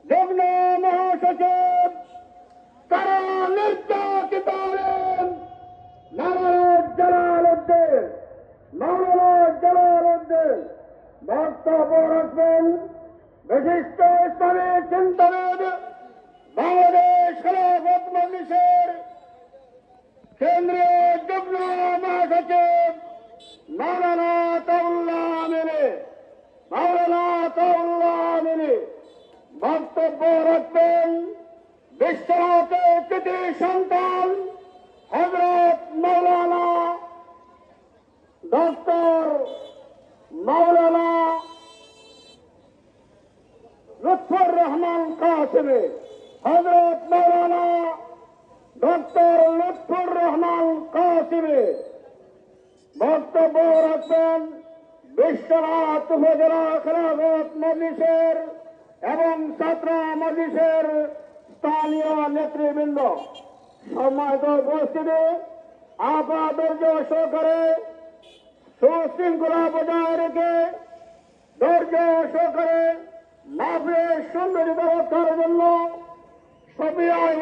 যুগ্ম মহাসচিব তারা নির্যাতিত হলেন মাওলানা জালালউদ্দিন বক্তব্য রাখবেন বিশিষ্ট ইসলামী চিন্তাবিদ বাংলাদেশ খেলাফত মজলিসের কেন্দ্রীয় যুগ্ম মহাসচিব মাওলানা আতাউল্লাহ আমিনী বক্তব্য রাখবেন বিশ্বনাথের কৃতি সন্তান হযরত মাওলানা ডক্টর মাওলানা লুৎফর রহমান কাসেমী হযরত মাওলানা ডক্টর লুৎফর রহমান কাসেমী বক্তব্য রাখবেন বিশ্বনাথ উপজেলা খেলাফত মজলিসের এবং ছাত্র মজলিসের স্থানীয় নেতৃবৃন্দ। সম্মানিত উপস্থিতি, আপনারা ধৈর্য সহকারে সুশৃঙ্খলা বজায় রেখে ধৈর্য সহকারে মাহফিলের সৌন্দর্য রক্ষার জন্য সবাই